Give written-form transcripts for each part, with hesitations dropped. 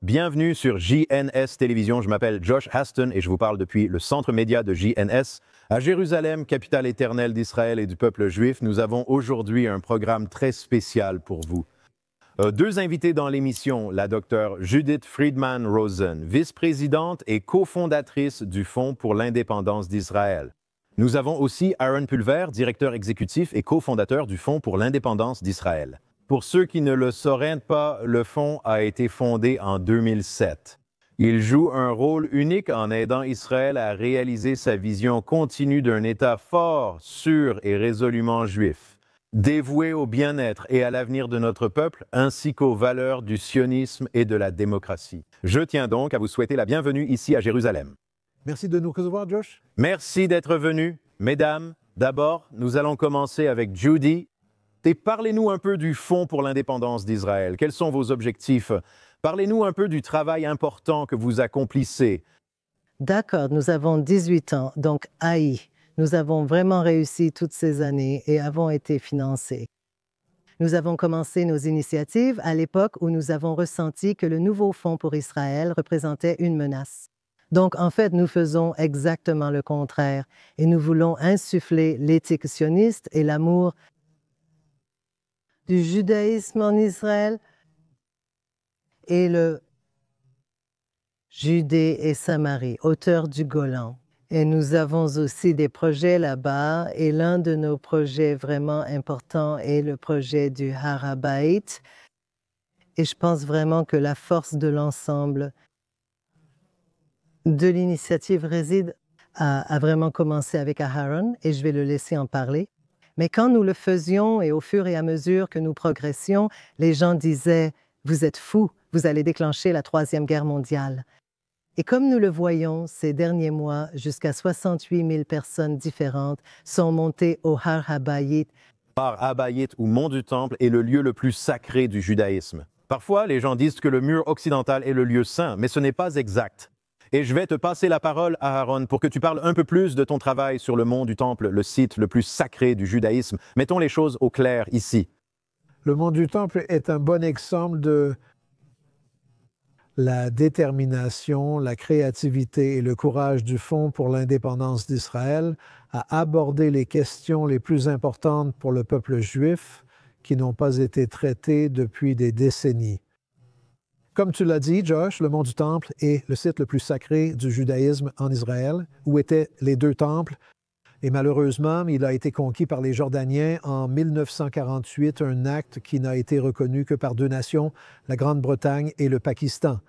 Bienvenue sur JNS Télévision. Je m'appelle Josh Haston et je vous parle depuis le centre média de JNS. À Jérusalem, capitale éternelle d'Israël et du peuple juif, nous avons aujourd'hui un programme très spécial pour vous. Deux invités dans l'émission, la docteure Judith Friedman-Rosen, vice-présidente et cofondatrice du Fonds pour l'indépendance d'Israël. Nous avons aussi Aaron Pulver, directeur exécutif et cofondateur du Fonds pour l'indépendance d'Israël. Pour ceux qui ne le sauraient pas, le Fonds a été fondé en 2007. Il joue un rôle unique en aidant Israël à réaliser sa vision continue d'un État fort, sûr et résolument juif, dévoué au bien-être et à l'avenir de notre peuple, ainsi qu'aux valeurs du sionisme et de la démocratie. Je tiens donc à vous souhaiter la bienvenue ici à Jérusalem. Merci de nous recevoir, Josh. Merci d'être venus. Mesdames, d'abord, nous allons commencer avec Judy. Et parlez-nous un peu du Fonds pour l'indépendance d'Israël. Quels sont vos objectifs? Parlez-nous un peu du travail important que vous accomplissez. D'accord, nous avons 18 ans, donc AI. Nous avons vraiment réussi toutes ces années et avons été financés. Nous avons commencé nos initiatives à l'époque où nous avons ressenti que le nouveau Fonds pour Israël représentait une menace. Donc, en fait, nous faisons exactement le contraire et nous voulons insuffler l'éthique sioniste et l'amour du judaïsme en Israël et le Judée et Samarie, hauteur du Golan. Et nous avons aussi des projets là-bas et l'un de nos projets vraiment importants est le projet du Har HaBayit. Et je pense vraiment que la force de l'ensemble de l'initiative réside à vraiment commencer avec Aaron et je vais le laisser en parler. Mais quand nous le faisions et au fur et à mesure que nous progressions, les gens disaient « Vous êtes fous, vous allez déclencher la Troisième Guerre mondiale ». Et comme nous le voyons ces derniers mois, jusqu'à 68 000 personnes différentes sont montées au Har HaBayit. Har HaBayit, ou Mont du Temple, est le lieu le plus sacré du judaïsme. Parfois, les gens disent que le mur occidental est le lieu saint, mais ce n'est pas exact. Et je vais te passer la parole à Aaron pour que tu parles un peu plus de ton travail sur le Mont du Temple, le site le plus sacré du judaïsme. Mettons les choses au clair ici. Le Mont du Temple est un bon exemple de la détermination, la créativité et le courage du Fonds pour l'indépendance d'Israël à aborder les questions les plus importantes pour le peuple juif qui n'ont pas été traitées depuis des décennies. Comme tu l'as dit, Josh, le Mont du Temple est le site le plus sacré du judaïsme en Israël, où étaient les deux temples. Et malheureusement, il a été conquis par les Jordaniens en 1948, un acte qui n'a été reconnu que par deux nations, la Grande-Bretagne et le Pakistan.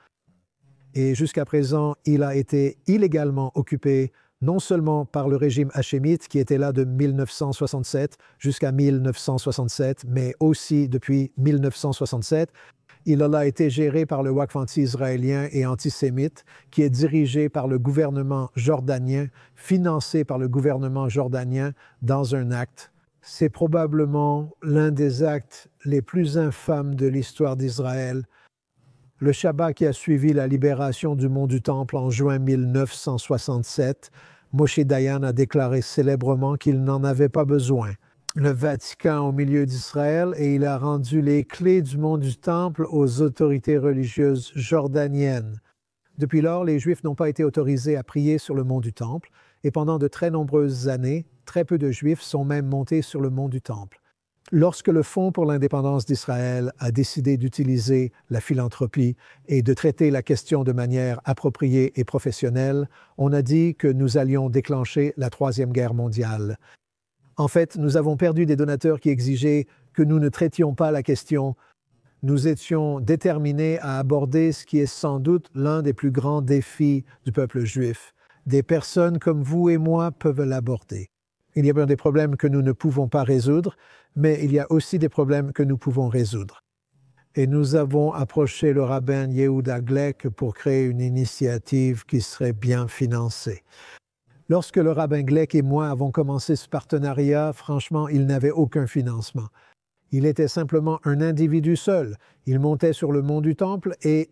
Et jusqu'à présent, il a été illégalement occupé non seulement par le régime hachémite, qui était là de 1967 jusqu'à 1967, mais aussi depuis 1967, il a été géré par le Waqf anti-israélien et antisémite, qui est dirigé par le gouvernement jordanien, financé par le gouvernement jordanien dans un acte. C'est probablement l'un des actes les plus infâmes de l'histoire d'Israël. Le Shabbat qui a suivi la libération du Mont du Temple en juin 1967, Moshe Dayan a déclaré célèbrement qu'il n'en avait pas besoin. Le Vatican au milieu d'Israël et il a rendu les clés du Mont du Temple aux autorités religieuses jordaniennes. Depuis lors, les Juifs n'ont pas été autorisés à prier sur le Mont du Temple et pendant de très nombreuses années, très peu de Juifs sont même montés sur le Mont du Temple. Lorsque le Fonds pour l'indépendance d'Israël a décidé d'utiliser la philanthropie et de traiter la question de manière appropriée et professionnelle, on a dit que nous allions déclencher la Troisième Guerre mondiale. En fait, nous avons perdu des donateurs qui exigeaient que nous ne traitions pas la question. Nous étions déterminés à aborder ce qui est sans doute l'un des plus grands défis du peuple juif. Des personnes comme vous et moi peuvent l'aborder. Il y a bien des problèmes que nous ne pouvons pas résoudre, mais il y a aussi des problèmes que nous pouvons résoudre. Et nous avons approché le rabbin Yehuda Gleck pour créer une initiative qui serait bien financée. Lorsque le rabbin Gleck et moi avons commencé ce partenariat, franchement, il n'avait aucun financement. Il était simplement un individu seul. Il montait sur le Mont du Temple et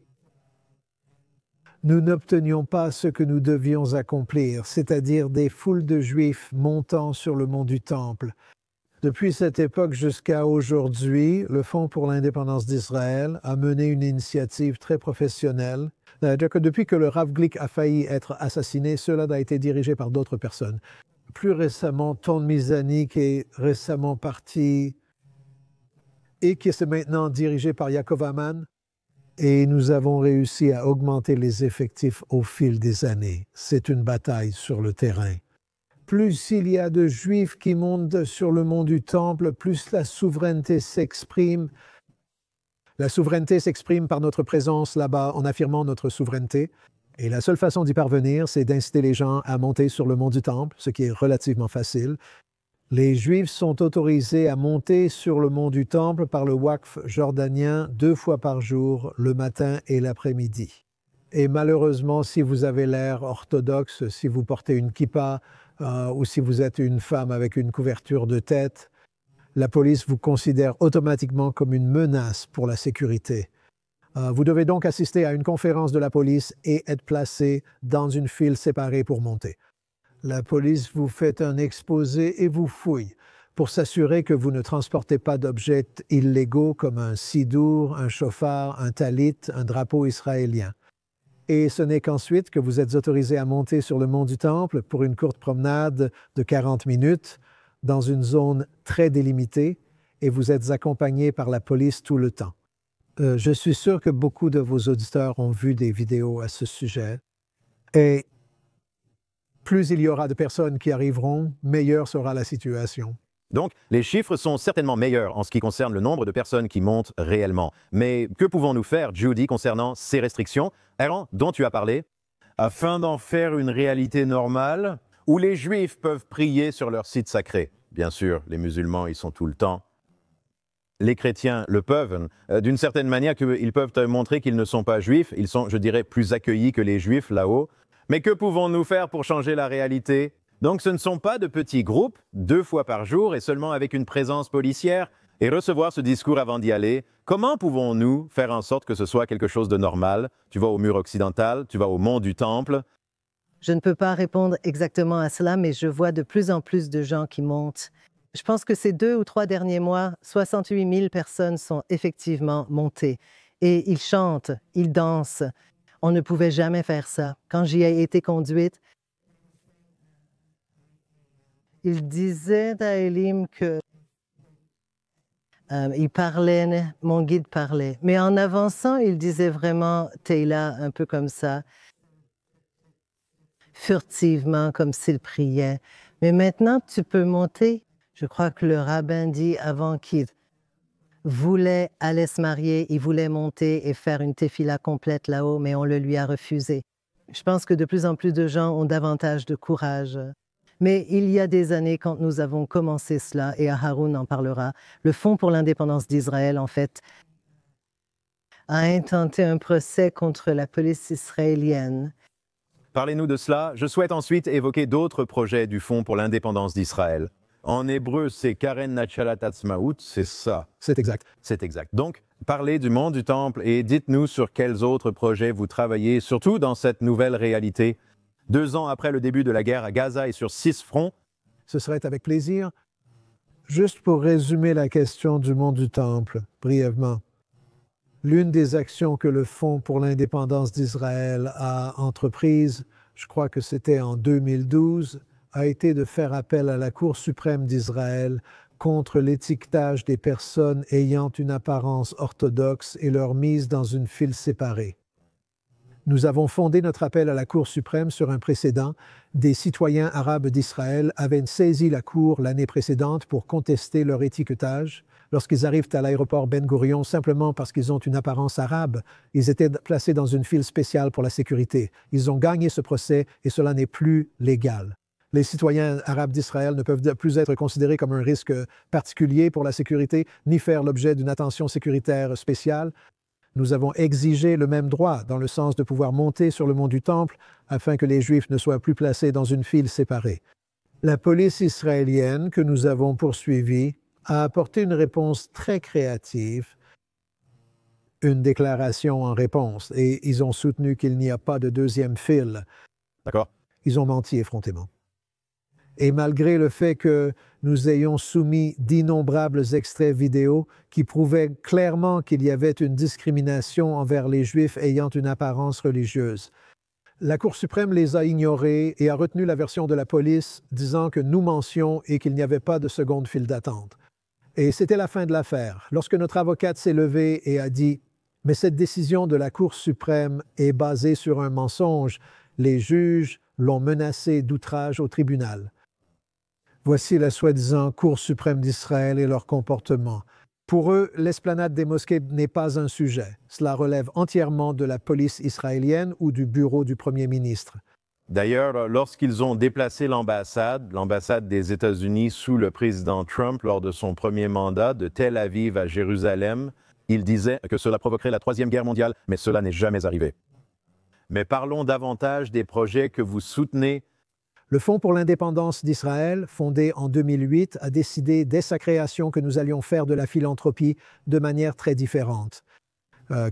nous n'obtenions pas ce que nous devions accomplir, c'est-à-dire des foules de Juifs montant sur le Mont du Temple. Depuis cette époque jusqu'à aujourd'hui, le Fonds pour l'indépendance d'Israël a mené une initiative très professionnelle. C'est-à-dire que depuis que le Rav Glick a failli être assassiné, cela a été dirigé par d'autres personnes. Plus récemment, Ton Mizani, qui est récemment parti et qui est maintenant dirigé par Yaakov Aman. Et nous avons réussi à augmenter les effectifs au fil des années. C'est une bataille sur le terrain. Plus il y a de Juifs qui montent sur le mont du Temple, plus la souveraineté s'exprime. La souveraineté s'exprime par notre présence là-bas en affirmant notre souveraineté. Et la seule façon d'y parvenir, c'est d'inciter les gens à monter sur le mont du Temple, ce qui est relativement facile. Les Juifs sont autorisés à monter sur le mont du Temple par le Waqf jordanien 2 fois par jour, le matin et l'après-midi. Et malheureusement, si vous avez l'air orthodoxe, si vous portez une kippa ou si vous êtes une femme avec une couverture de tête, la police vous considère automatiquement comme une menace pour la sécurité. Vous devez donc assister à une conférence de la police et être placé dans une file séparée pour monter. La police vous fait un exposé et vous fouille pour s'assurer que vous ne transportez pas d'objets illégaux comme un sidour, un chauffard, un talit, un drapeau israélien. Et ce n'est qu'ensuite que vous êtes autorisé à monter sur le mont du Temple pour une courte promenade de 40 minutes dans une zone très délimitée et vous êtes accompagné par la police tout le temps. Je suis sûr que beaucoup de vos auditeurs ont vu des vidéos à ce sujet. Et plus il y aura de personnes qui arriveront, meilleure sera la situation. Donc, les chiffres sont certainement meilleurs en ce qui concerne le nombre de personnes qui montent réellement. Mais que pouvons-nous faire, Judy, concernant ces restrictions, Aaron, dont tu as parlé, afin d'en faire une réalité normale où les Juifs peuvent prier sur leur site sacré? Bien sûr, les musulmans y sont tout le temps. Les chrétiens le peuvent, d'une certaine manière qu'ils peuvent montrer qu'ils ne sont pas juifs. Ils sont, je dirais, plus accueillis que les Juifs là-haut. Mais que pouvons-nous faire pour changer la réalité? Donc ce ne sont pas de petits groupes, 2 fois par jour et seulement avec une présence policière, et recevoir ce discours avant d'y aller. Comment pouvons-nous faire en sorte que ce soit quelque chose de normal? Tu vas au mur occidental, tu vas au mont du Temple. Je ne peux pas répondre exactement à cela, mais je vois de plus en plus de gens qui montent. Je pense que ces 2 ou 3 derniers mois, 68 000 personnes sont effectivement montées. Et ils chantent, ils dansent. On ne pouvait jamais faire ça. Quand j'y ai été conduite, il disait à Elim que il parlait, mon guide parlait. Mais en avançant, il disait vraiment « t'es là », un peu comme ça, furtivement, comme s'il priait. Mais maintenant, tu peux monter. Je crois que le rabbin dit avant qu'il voulait aller se marier, il voulait monter et faire une tefila complète là-haut, mais on le lui a refusé. Je pense que de plus en plus de gens ont davantage de courage. Mais il y a des années, quand nous avons commencé cela, et Haroun en parlera, le Fonds pour l'indépendance d'Israël, en fait, a intenté un procès contre la police israélienne. Parlez-nous de cela. Je souhaite ensuite évoquer d'autres projets du Fonds pour l'indépendance d'Israël. En hébreu, c'est Karen Nachalat Atzmaout, c'est ça. C'est exact. C'est exact. Donc, parlez du mont du Temple et dites-nous sur quels autres projets vous travaillez, surtout dans cette nouvelle réalité. 2 ans après le début de la guerre à Gaza et sur 6 fronts. Ce serait avec plaisir. Juste pour résumer la question du mont du Temple, brièvement. L'une des actions que le Fonds pour l'indépendance d'Israël a entreprise, je crois que c'était en 2012, a été de faire appel à la Cour suprême d'Israël contre l'étiquetage des personnes ayant une apparence orthodoxe et leur mise dans une file séparée. Nous avons fondé notre appel à la Cour suprême sur un précédent. Des citoyens arabes d'Israël avaient saisi la Cour l'année précédente pour contester leur étiquetage. Lorsqu'ils arrivent à l'aéroport Ben Gurion, simplement parce qu'ils ont une apparence arabe, ils étaient placés dans une file spéciale pour la sécurité. Ils ont gagné ce procès et cela n'est plus légal. Les citoyens arabes d'Israël ne peuvent plus être considérés comme un risque particulier pour la sécurité, ni faire l'objet d'une attention sécuritaire spéciale. Nous avons exigé le même droit, dans le sens de pouvoir monter sur le mont du Temple afin que les Juifs ne soient plus placés dans une file séparée. La police israélienne que nous avons poursuivie a apporté une réponse très créative, une déclaration en réponse, et ils ont soutenu qu'il n'y a pas de deuxième file. D'accord. Ils ont menti effrontément. Et malgré le fait que nous ayons soumis d'innombrables extraits vidéo qui prouvaient clairement qu'il y avait une discrimination envers les Juifs ayant une apparence religieuse, la Cour suprême les a ignorés et a retenu la version de la police disant que nous mentions et qu'il n'y avait pas de seconde file d'attente. Et c'était la fin de l'affaire. Lorsque notre avocate s'est levée et a dit « Mais cette décision de la Cour suprême est basée sur un mensonge. Les juges l'ont menacé d'outrage au tribunal. » Voici la soi-disant Cour suprême d'Israël et leur comportement. Pour eux, l'esplanade des mosquées n'est pas un sujet. Cela relève entièrement de la police israélienne ou du bureau du Premier ministre. D'ailleurs, lorsqu'ils ont déplacé l'ambassade des États-Unis sous le président Trump lors de son premier mandat de Tel Aviv à Jérusalem, ils disaient que cela provoquerait la Troisième Guerre mondiale, mais cela n'est jamais arrivé. Mais parlons davantage des projets que vous soutenez. Le Fonds pour l'indépendance d'Israël, fondé en 2008, a décidé dès sa création que nous allions faire de la philanthropie de manière très différente.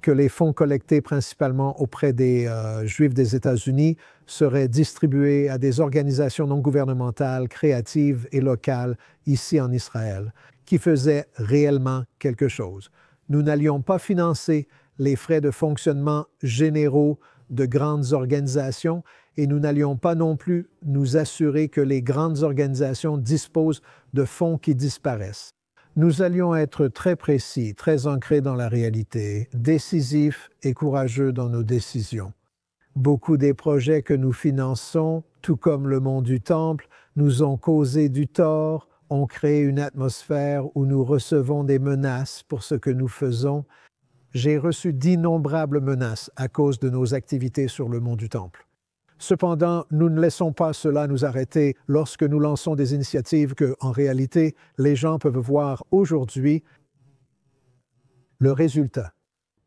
Que les fonds collectés principalement auprès des Juifs des États-Unis seraient distribués à des organisations non gouvernementales, créatives et locales ici en Israël, qui faisaient réellement quelque chose. Nous n'allions pas financer les frais de fonctionnement généraux de grandes organisations et nous n'allions pas non plus nous assurer que les grandes organisations disposent de fonds qui disparaissent. Nous allions être très précis, très ancrés dans la réalité, décisifs et courageux dans nos décisions. Beaucoup des projets que nous finançons, tout comme le Mont du Temple, nous ont causé du tort, ont créé une atmosphère où nous recevons des menaces pour ce que nous faisons. J'ai reçu d'innombrables menaces à cause de nos activités sur le Mont du Temple. Cependant, nous ne laissons pas cela nous arrêter lorsque nous lançons des initiatives que, en réalité, les gens peuvent voir aujourd'hui le résultat.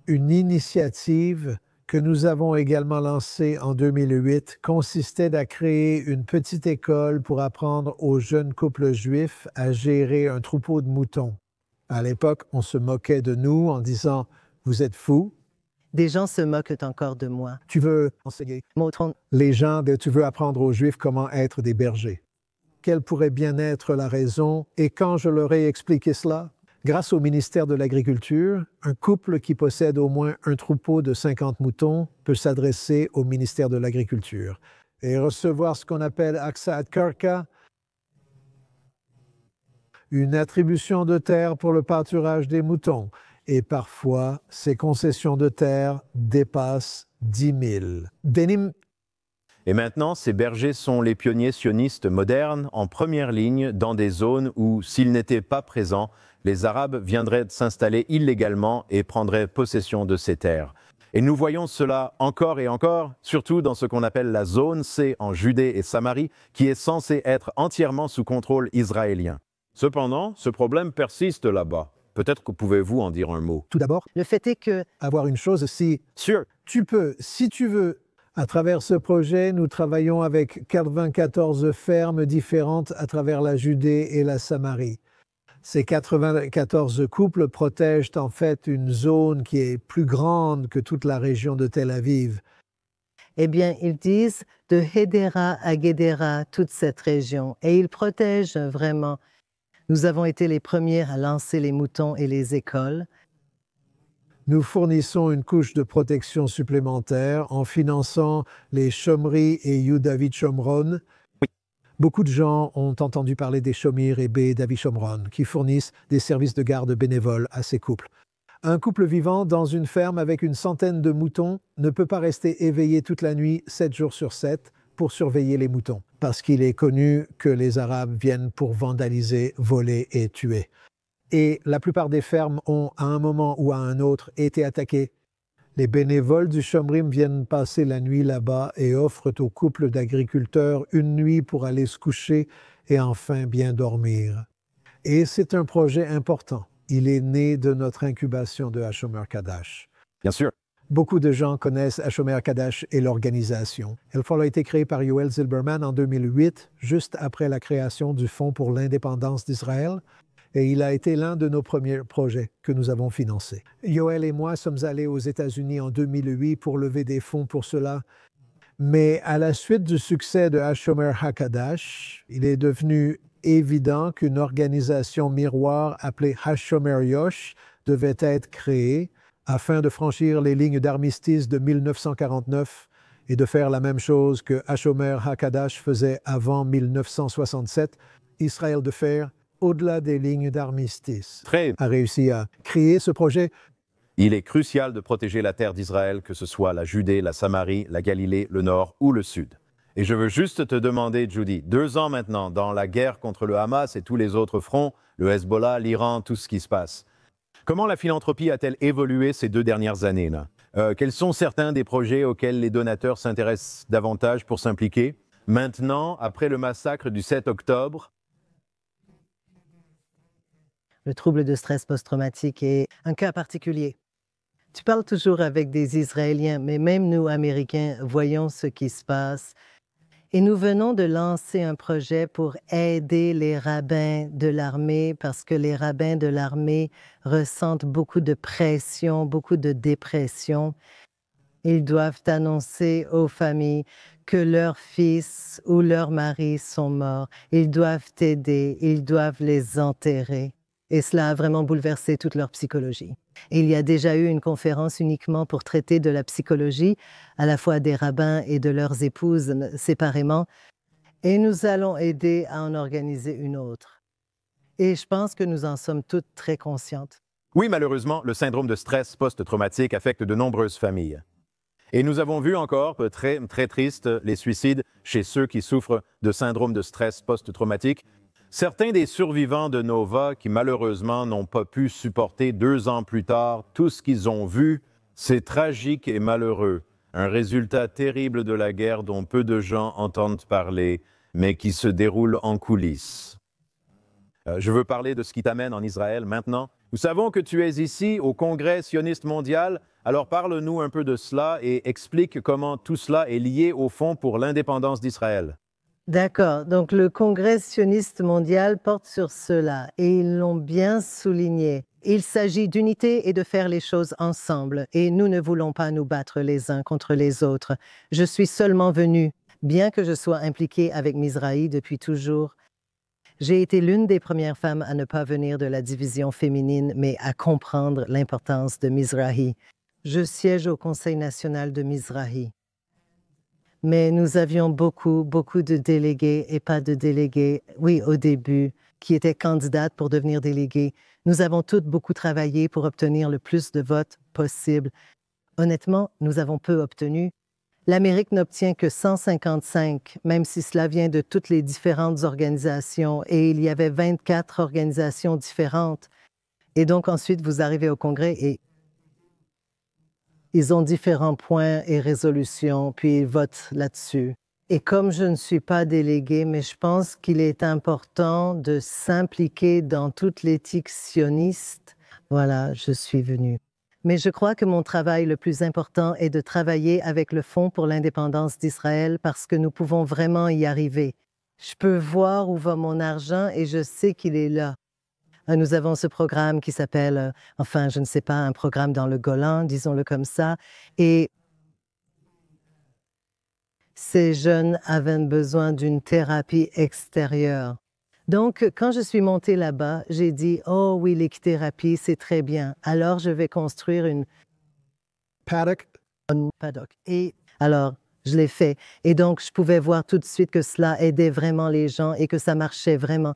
Une initiative que nous avons également lancée en 2008 consistait à créer une petite école pour apprendre aux jeunes couples juifs à gérer un troupeau de moutons. À l'époque, on se moquait de nous en disant « Vous êtes fous ». Des gens se moquent encore de moi. Tu veux enseigner les gens, tu veux apprendre aux Juifs comment être des bergers. Quelle pourrait bien être la raison? Et quand je leur ai expliqué cela, grâce au ministère de l'Agriculture, un couple qui possède au moins un troupeau de 50 moutons peut s'adresser au ministère de l'Agriculture et recevoir ce qu'on appelle Aksat Karka, une attribution de terre pour le pâturage des moutons. Et parfois, ces concessions de terre dépassent 10 000. Et maintenant, ces bergers sont les pionniers sionistes modernes en première ligne dans des zones où, s'ils n'étaient pas présents, les Arabes viendraient s'installer illégalement et prendraient possession de ces terres. Et nous voyons cela encore et encore, surtout dans ce qu'on appelle la zone C en Judée et Samarie, qui est censée être entièrement sous contrôle israélien. Cependant, ce problème persiste là-bas. Peut-être que pouvez-vous en dire un mot. Tout d'abord, le fait est que avoir une chose, si sûr, tu peux, si tu veux, à travers ce projet, nous travaillons avec 94 fermes différentes à travers la Judée et la Samarie. Ces 94 couples protègent en fait une zone qui est plus grande que toute la région de Tel Aviv. Eh bien, ils disent de Hédéra à Guédéra, toute cette région, et ils protègent vraiment. Nous avons été les premiers à lancer les moutons et les écoles. Nous fournissons une couche de protection supplémentaire en finançant les Shomri et Yudavi Shomron. Oui. Beaucoup de gens ont entendu parler des Shomir et Davi Shomron qui fournissent des services de garde bénévoles à ces couples. Un couple vivant dans une ferme avec une centaine de moutons ne peut pas rester éveillé toute la nuit, 7 jours sur 7, pour surveiller les moutons, parce qu'il est connu que les Arabes viennent pour vandaliser, voler et tuer. Et la plupart des fermes ont, à un moment ou à un autre, été attaquées. Les bénévoles du Shomrim viennent passer la nuit là-bas et offrent aux couples d'agriculteurs une nuit pour aller se coucher et enfin bien dormir. Et c'est un projet important. Il est né de notre incubation de Hashomer Kadash. Bien sûr. Beaucoup de gens connaissent Hashomer Kadash et l'organisation. Elle a été créée par Yoel Zilberman en 2008, juste après la création du Fonds pour l'indépendance d'Israël, et il a été l'un de nos premiers projets que nous avons financés. Yoel et moi sommes allés aux États-Unis en 2008 pour lever des fonds pour cela, Mais à la suite du succès de Hashomer HaKadash, il est devenu évident qu'une organisation miroir appelée Hashomer Yosh devait être créée afin de franchir les lignes d'armistice de 1949 et de faire la même chose que Hashomer HaKadash faisait avant 1967, Israël de faire au-delà des lignes d'armistice. A réussi à créer ce projet. Il est crucial de protéger la terre d'Israël, que ce soit la Judée, la Samarie, la Galilée, le Nord ou le Sud. Et je veux juste te demander, Judy, 2 ans maintenant, dans la guerre contre le Hamas et tous les autres fronts, le Hezbollah, l'Iran, tout ce qui se passe, comment la philanthropie a-t-elle évolué ces 2 dernières années là? Quels sont certains des projets auxquels les donateurs s'intéressent davantage pour s'impliquer? Maintenant, après le massacre du 7 octobre, le trouble de stress post-traumatique est un cas particulier. Tu parles toujours avec des Israéliens, mais même nous, Américains, voyons ce qui se passe. Et nous venons de lancer un projet pour aider les rabbins de l'armée parce que les rabbins de l'armée ressentent beaucoup de pression, beaucoup de dépression. Ils doivent annoncer aux familles que leurs fils ou leurs maris sont morts. Ils doivent aider, ils doivent les enterrer. Et cela a vraiment bouleversé toute leur psychologie. Et il y a déjà eu une conférence uniquement pour traiter de la psychologie, à la fois des rabbins et de leurs épouses séparément. Et nous allons aider à en organiser une autre. Et je pense que nous en sommes toutes très conscientes. Oui, malheureusement, le syndrome de stress post-traumatique affecte de nombreuses familles. Et nous avons vu encore, très, très triste, les suicides chez ceux qui souffrent de syndrome de stress post-traumatique. Certains des survivants de Nova qui malheureusement n'ont pas pu supporter 2 ans plus tard tout ce qu'ils ont vu, c'est tragique et malheureux. Un résultat terrible de la guerre dont peu de gens entendent parler, mais qui se déroule en coulisses. Je veux parler de ce qui t'amène en Israël maintenant. Nous savons que tu es ici au Congrès sioniste mondial, alors parle-nous un peu de cela et explique comment tout cela est lié au Fonds pour l'indépendance d'Israël. D'accord. Donc, le Congrès sioniste mondial porte sur cela et ils l'ont bien souligné. Il s'agit d'unité et de faire les choses ensemble et nous ne voulons pas nous battre les uns contre les autres. Je suis seulement venue, bien que je sois impliquée avec Mizrahi depuis toujours. J'ai été l'une des premières femmes à ne pas venir de la division féminine, mais à comprendre l'importance de Mizrahi. Je siège au Conseil national de Mizrahi. Mais nous avions beaucoup de délégués et pas de délégués, oui, au début, qui étaient candidates pour devenir délégués. Nous avons toutes beaucoup travaillé pour obtenir le plus de votes possible. Honnêtement, nous avons peu obtenu. L'Amérique n'obtient que 155, même si cela vient de toutes les différentes organisations, et il y avait 24 organisations différentes. Et donc ensuite, vous arrivez au Congrès et ils ont différents points et résolutions, puis ils votent là-dessus. Et comme je ne suis pas déléguée, mais je pense qu'il est important de s'impliquer dans toute l'éthique sioniste, voilà, je suis venue. Mais je crois que mon travail le plus important est de travailler avec le Fonds pour l'indépendance d'Israël parce que nous pouvons vraiment y arriver. Je peux voir où va mon argent et je sais qu'il est là. Nous avons ce programme qui s'appelle, enfin, je ne sais pas, un programme dans le Golan, disons-le comme ça. Et ces jeunes avaient besoin d'une thérapie extérieure. Donc, quand je suis montée là-bas, j'ai dit, oh oui, l'équithérapie, c'est très bien. Alors, je vais construire une paddock. Et alors, je l'ai fait. Et donc, je pouvais voir tout de suite que cela aidait vraiment les gens et que ça marchait vraiment.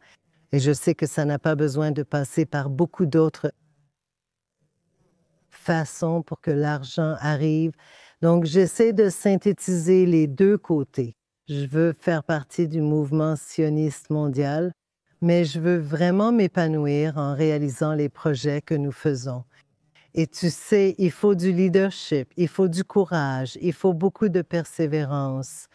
Et je sais que ça n'a pas besoin de passer par beaucoup d'autres façons pour que l'argent arrive. Donc, j'essaie de synthétiser les 2 côtés. Je veux faire partie du mouvement sioniste mondial, mais je veux vraiment m'épanouir en réalisant les projets que nous faisons. Et tu sais, il faut du leadership, il faut du courage, il faut beaucoup de persévérance.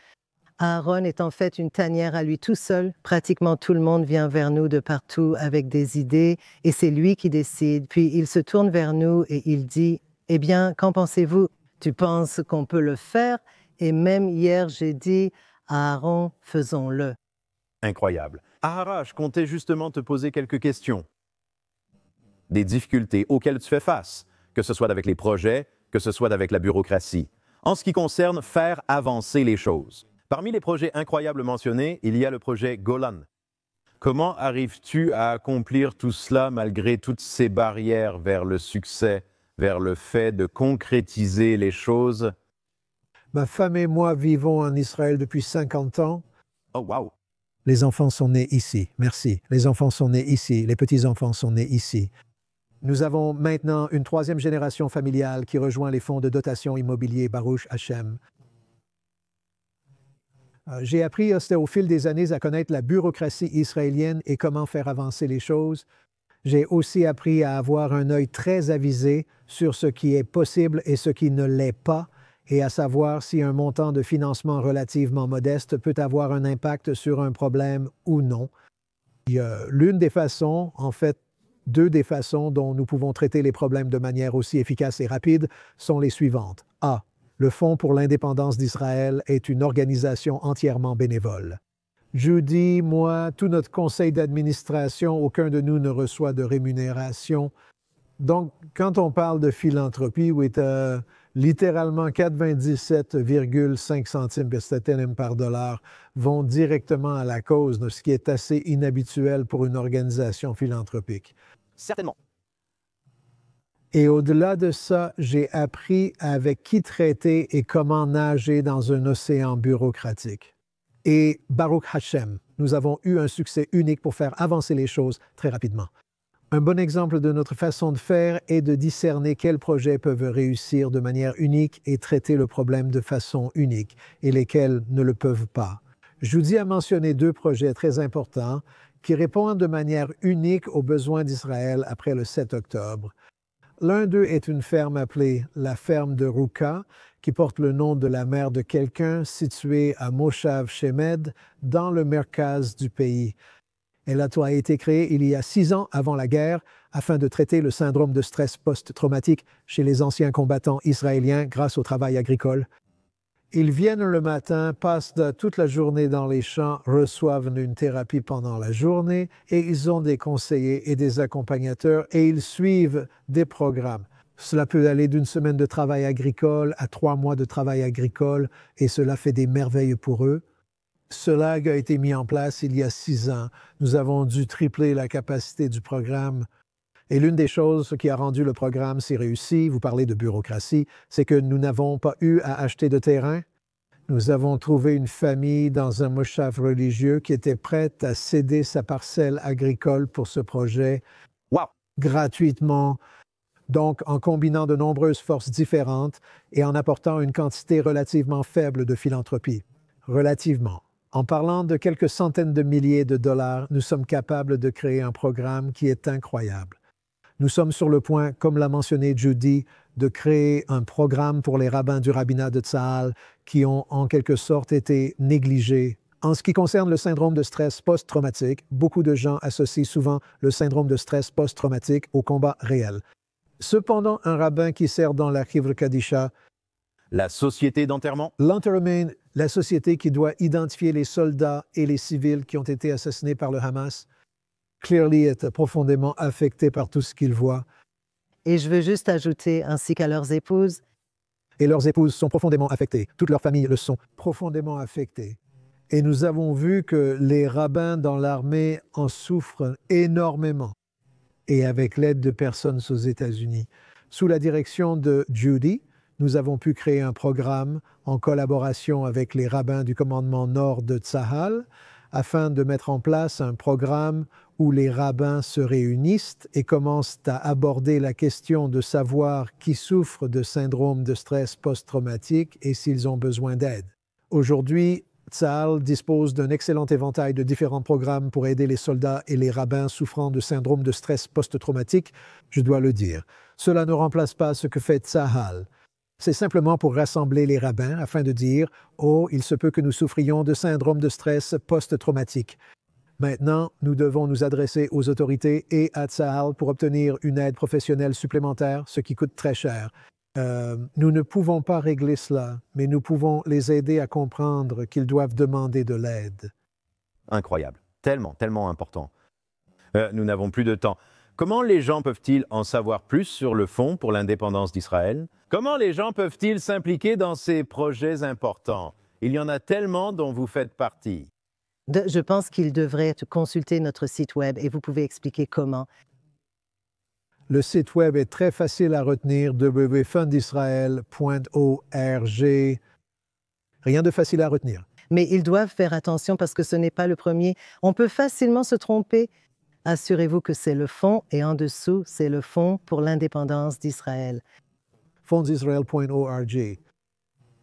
Aaron est en fait une tanière à lui tout seul. Pratiquement tout le monde vient vers nous de partout avec des idées et c'est lui qui décide. Puis il se tourne vers nous et il dit, « Eh bien, qu'en pensez-vous? Tu penses qu'on peut le faire? » Et même hier, j'ai dit, « Aaron, faisons-le. » Incroyable. Ahara, je comptais justement te poser quelques questions. Des difficultés auxquelles tu fais face, que ce soit avec les projets, que ce soit avec la bureaucratie. En ce qui concerne faire avancer les choses, parmi les projets incroyables mentionnés, il y a le projet Golan. Comment arrives-tu à accomplir tout cela malgré toutes ces barrières vers le succès, vers le fait de concrétiser les choses? Ma femme et moi vivons en Israël depuis 50 ans. Oh, wow! Les enfants sont nés ici. Merci. Les enfants sont nés ici. Les petits-enfants sont nés ici. Nous avons maintenant une troisième génération familiale qui rejoint les fonds de dotation immobilier Baruch Hashem. J'ai appris au fil des années à connaître la bureaucratie israélienne et comment faire avancer les choses. J'ai aussi appris à avoir un œil très avisé sur ce qui est possible et ce qui ne l'est pas, et à savoir si un montant de financement relativement modeste peut avoir un impact sur un problème ou non. L'une des façons, en fait, deux des façons dont nous pouvons traiter les problèmes de manière aussi efficace et rapide sont les suivantes. A. Le Fonds pour l'indépendance d'Israël est une organisation entièrement bénévole. Judy, moi, tout notre conseil d'administration, aucun de nous ne reçoit de rémunération. Donc, quand on parle de philanthropie, oui, littéralement 97,5 centimes par dollar vont directement à la cause, ce qui est assez inhabituel pour une organisation philanthropique. Certainement. Et au-delà de ça, j'ai appris avec qui traiter et comment nager dans un océan bureaucratique. Et Baruch Hashem, nous avons eu un succès unique pour faire avancer les choses très rapidement. Un bon exemple de notre façon de faire est de discerner quels projets peuvent réussir de manière unique et traiter le problème de façon unique et lesquels ne le peuvent pas. Judy a mentionné deux projets très importants qui répondent de manière unique aux besoins d'Israël après le 7 octobre. L'un d'eux est une ferme appelée la ferme de Ruka, qui porte le nom de la mère de quelqu'un, située à Moshav Shemed, dans le Merkaz du pays. Elle a été créée il y a 6 ans avant la guerre afin de traiter le syndrome de stress post-traumatique chez les anciens combattants israéliens grâce au travail agricole. Ils viennent le matin, passent toute la journée dans les champs, reçoivent une thérapie pendant la journée et ils ont des conseillers et des accompagnateurs et ils suivent des programmes. Cela peut aller d'une semaine de travail agricole à 3 mois de travail agricole et cela fait des merveilles pour eux. Cela a été mis en place il y a 6 ans. Nous avons dû tripler la capacité du programme. Et l'une des choses qui a rendu le programme si réussi, vous parlez de bureaucratie, c'est que nous n'avons pas eu à acheter de terrain. Nous avons trouvé une famille dans un moshav religieux qui était prête à céder sa parcelle agricole pour ce projet gratuitement. Donc, en combinant de nombreuses forces différentes et en apportant une quantité relativement faible de philanthropie. Relativement. En parlant de quelques centaines de milliers de dollars, nous sommes capables de créer un programme qui est incroyable. Nous sommes sur le point, comme l'a mentionné Judy, de créer un programme pour les rabbins du rabbinat de Tzahal qui ont en quelque sorte été négligés. En ce qui concerne le syndrome de stress post-traumatique, beaucoup de gens associent souvent le syndrome de stress post-traumatique au combat réel. Cependant, un rabbin qui sert dans la Chivra Kadisha, La société d'enterrement? l'Enterrement, la société qui doit identifier les soldats et les civils qui ont été assassinés par le Hamas, Clearly est profondément affecté par tout ce qu'il voit. Et je veux juste ajouter, ainsi qu'à leurs épouses. Et leurs épouses sont profondément affectées. Toutes leurs familles le sont profondément affectées. Et nous avons vu que les rabbins dans l'armée en souffrent énormément. Et avec l'aide de personnes aux États-Unis. Sous la direction de Judy, nous avons pu créer un programme en collaboration avec les rabbins du commandement nord de Tzahal afin de mettre en place un programme où les rabbins se réunissent et commencent à aborder la question de savoir qui souffre de syndrome de stress post-traumatique et s'ils ont besoin d'aide. Aujourd'hui, Tzahal dispose d'un excellent éventail de différents programmes pour aider les soldats et les rabbins souffrant de syndrome de stress post-traumatique, je dois le dire. Cela ne remplace pas ce que fait Tzahal. C'est simplement pour rassembler les rabbins afin de dire « Oh, il se peut que nous souffrions de syndrome de stress post-traumatique ». Maintenant, nous devons nous adresser aux autorités et à Tzahal pour obtenir une aide professionnelle supplémentaire, ce qui coûte très cher. Nous ne pouvons pas régler cela, mais nous pouvons les aider à comprendre qu'ils doivent demander de l'aide. Incroyable. Tellement, tellement important. Nous n'avons plus de temps. Comment les gens peuvent-ils en savoir plus sur le Fonds pour l'indépendance d'Israël? Comment les gens peuvent-ils s'impliquer dans ces projets importants? Il y en a tellement dont vous faites partie. Je pense qu'ils devraient consulter notre site web et vous pouvez expliquer comment. Le site web est très facile à retenir, www.fundisrael.org. Rien de facile à retenir. Mais ils doivent faire attention parce que ce n'est pas le premier. On peut facilement se tromper. Assurez-vous que c'est le fonds et en dessous, c'est le Fonds pour l'indépendance d'Israël. Fundisrael.org. Et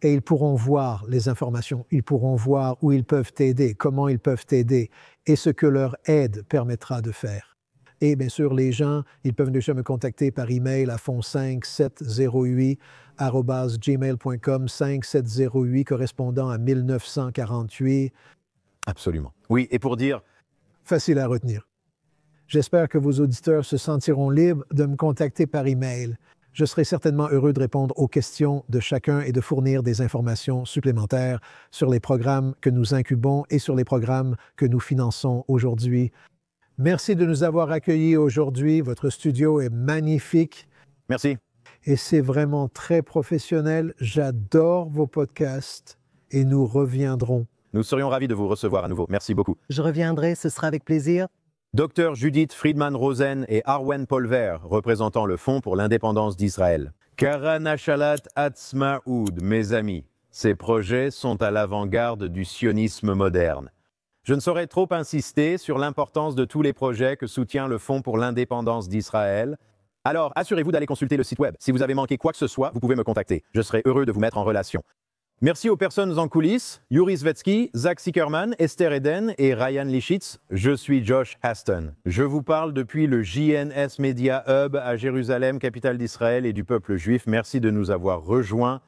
ils pourront voir les informations, ils pourront voir où ils peuvent t'aider, comment ils peuvent t'aider et ce que leur aide permettra de faire. Et bien sûr, les gens, ils peuvent déjà me contacter par email à fond5708@gmail.com, 5708 correspondant à 1948. Absolument. Oui, et pour dire... Facile à retenir. J'espère que vos auditeurs se sentiront libres de me contacter par email. Je serai certainement heureux de répondre aux questions de chacun et de fournir des informations supplémentaires sur les programmes que nous incubons et sur les programmes que nous finançons aujourd'hui. Merci de nous avoir accueillis aujourd'hui. Votre studio est magnifique. Merci. Et c'est vraiment très professionnel. J'adore vos podcasts et nous reviendrons. Nous serions ravis de vous recevoir à nouveau. Merci beaucoup. Je reviendrai, ce sera avec plaisir. Dr Judith Friedman-Rosen et Arwen Polver, représentant le Fonds pour l'indépendance d'Israël. Kara Nashalat Atzmaoud, mes amis, ces projets sont à l'avant-garde du sionisme moderne. Je ne saurais trop insister sur l'importance de tous les projets que soutient le Fonds pour l'indépendance d'Israël. Alors, assurez-vous d'aller consulter le site web. Si vous avez manqué quoi que ce soit, vous pouvez me contacter. Je serai heureux de vous mettre en relation. Merci aux personnes en coulisses, Yuri Svetsky, Zach Sickerman, Esther Eden et Ryan Lischitz. Je suis Josh Haston. Je vous parle depuis le JNS Media Hub à Jérusalem, capitale d'Israël et du peuple juif. Merci de nous avoir rejoints